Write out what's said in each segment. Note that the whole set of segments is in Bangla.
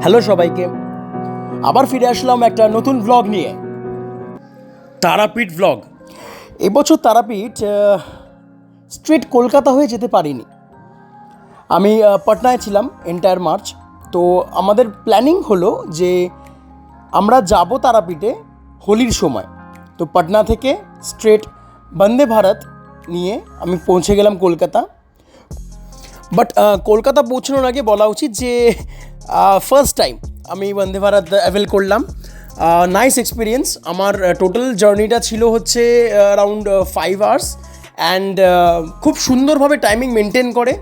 হ্যালো সবাইকে, আবার ফিরে আসলাম একটা নতুন ভ্লগ নিয়ে। তারাপীঠ ভ্লগ। এবছর তারাপীঠ স্ট্রেট কলকাতা হয়ে যেতে পারিনি। আমি পাটনায় ছিলাম এন্টায়ার মার্চ। তো আমাদের প্ল্যানিং হলো যে আমরা যাব তারাপীঠে হোলির সময়। তো পাটনা থেকে স্ট্রেট বন্দে ভারত নিয়ে আমি পৌঁছে গেলাম কলকাতা। বাট কলকাতা পৌঁছানোর আগে বলা উচিত যে ফার্স্ট টাইম আমি বন্দে ভারত অ্যাভেল করলাম। Nice experience. আমার টোটাল জার্নিটা ছিল হচ্ছে অ্যারাউন্ড 5 আওয়ার্স অ্যান্ড খুব সুন্দরভাবে টাইমিং মেনটেন করে।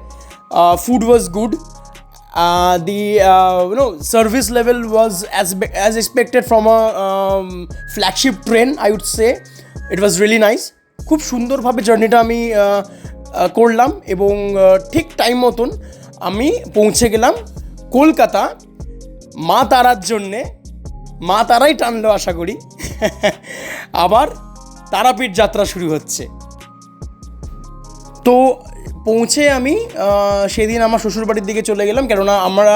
Food was good, the service level was as expected from a flagship train, I would say. It was really nice. খুব সুন্দরভাবে জার্নিটা আমি করলাম এবং ঠিক টাইম মতন আমি পৌঁছে গেলাম কলকাতা মা তারার জন্যে। মা তারাই টানলো আশা করি। আবার তারাপীঠ যাত্রা শুরু হচ্ছে। তো পৌঁছে আমি সেদিন আমার শ্বশুরবাড়ির দিকে চলে গেলাম, কেননা আমরা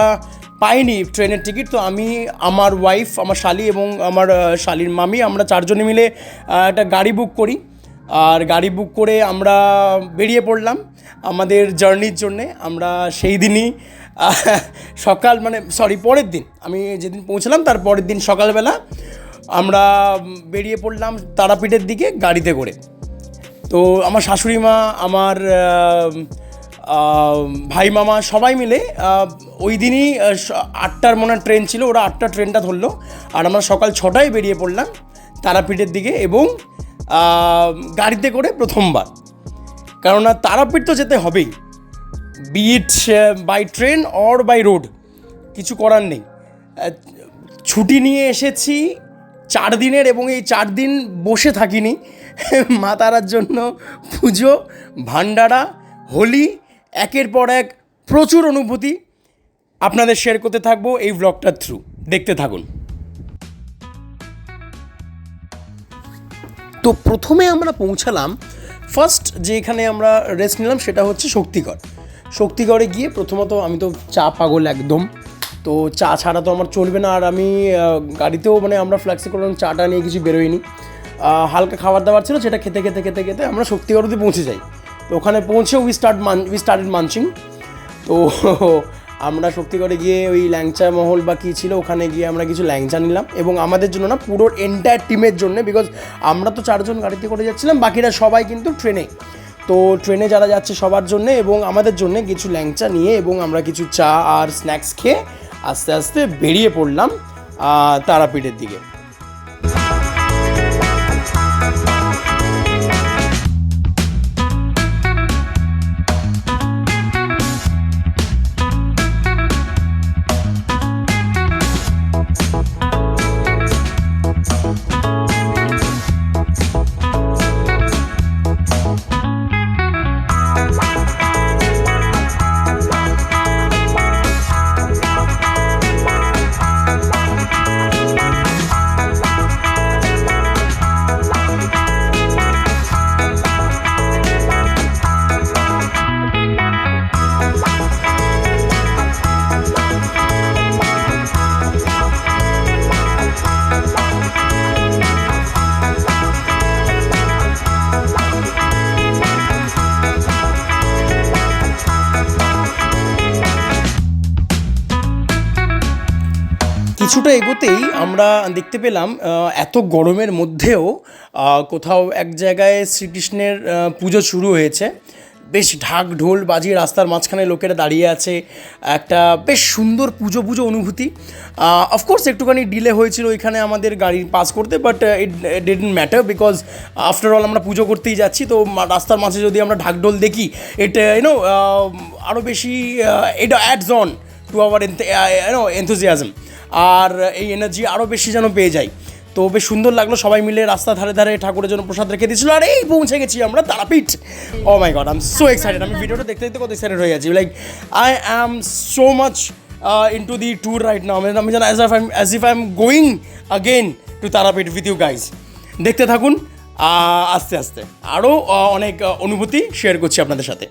পাইনি ট্রেনের টিকিট। তো আমি, আমার ওয়াইফ, আমার শালি এবং আমার শালির মামি, আমরা চারজনে মিলে একটা গাড়ি বুক করি। আর গাড়ি বুক করে আমরা বেরিয়ে পড়লাম আমাদের জার্নির জন্যে। আমরা সেই দিনই পরের দিন, আমি যেদিন পৌঁছলাম তার পরের দিন সকালবেলা আমরা বেরিয়ে পড়লাম তারাপীঠের দিকে গাড়িতে করে। তো আমার শাশুড়ি মা, আমার ভাই মামা সবাই মিলে ওই দিনই 8টার মনে ট্রেন ছিল, ওরা 8টা ট্রেনটা ধরলো। আর আমরা সকাল 6টায় বেরিয়ে পড়লাম তারাপীঠের দিকে এবং গাড়িতে করে প্রথমবার। কেননা তারাপীঠ তো যেতে হবেই, be it by train or by road, কিছু করার নেই। ছুটি নিয়ে এসেছি 4 দিনের এবং এই 4 দিন বসে থাকিনি। মা তারার জন্য পুজো, ভান্ডারা, হোলি, একের পর এক প্রচুর অনুভূতি আপনাদের শেয়ার করতে থাকবো এই ব্লগটার থ্রু। দেখতে থাকুন। তো প্রথমে আমরা পৌঁছালাম, ফার্স্ট যেখানে আমরা রেস্ট নিলাম সেটা হচ্ছে শক্তিগড়। শক্তিগড়ে গিয়ে প্রথমত আমি তো চা পাগল একদম, তো চা ছাড়া তো আমার চলবে না। আর আমি গাড়িতেও আমরা ফ্ল্যাক্সি করলাম, চাটা নিয়ে কিছু বেরোয়নি। হালকা খাবার দাবার ছিল, সেটা খেতে খেতে খেতে খেতে আমরা শক্তিগড় অবধি পৌঁছে যাই। তো ওখানে পৌঁছে উই স্টার্টেড মানচিং। তো আমরা শক্তিগড়ে গিয়ে ওই ল্যাংচা মহল বা কী ছিল, ওখানে গিয়ে আমরা কিছু ল্যাংচা নিলাম এবং আমাদের জন্য না, পুরো এন্টায়ার টিমের জন্য, বিকজ আমরা তো 4জন গাড়িতে করে যাচ্ছিলাম, বাকিরা সবাই কিন্তু ট্রেনে। তো ট্রেনে যারা যাচ্ছে সবার জন্যে এবং আমাদের জন্য কিছু ল্যাংচা নিয়ে এবং আমরা কিছু চা আর স্ন্যাক্স খেয়ে আস্তে আস্তে বেরিয়ে পড়লাম তারাপীঠের দিকে। কিছুটা এগোতেই আমরা দেখতে পেলাম এত গরমের মধ্যেও কোথাও এক জায়গায় শ্রীকৃষ্ণের পুজো শুরু হয়েছে। বেশ ঢাক ঢোল বাজিয়ে রাস্তার মাঝখানে লোকেরা দাঁড়িয়ে আছে, একটা বেশ সুন্দর পুজো অনুভূতি। অফকোর্স একটুখানি ডিলে হয়েছিল ওইখানে আমাদের গাড়ি পাস করতে, but it didn't matter, because after all আমরা পুজো করতেই যাচ্ছি। তো রাস্তার মাঝে যদি আমরা ঢাক ঢোল দেখি, এটা আরও বেশি এটা adds on to our enthusiasm, আর এই এনার্জি আরও বেশি যেন পেয়ে যাই। তো বেশ সুন্দর লাগলো, সবাই মিলে রাস্তা ধারে ধারে ঠাকুরের জন্য প্রসাদ রেখে দিয়েছিল। আর এই পৌঁছে গেছি আমরা Tarapith. Oh my god, I am so excited. আমি ভিডিওটা দেখতে দেখতে কত এক্সাইটেড হয়ে যাচ্ছি। Like I am so much into the tour right now. আমি যেন as if I am going again to Tarapith with you guys. দেখতে থাকুন, আস্তে আস্তে আরও অনেক অনুভূতি শেয়ার করছি আপনাদের সাথে।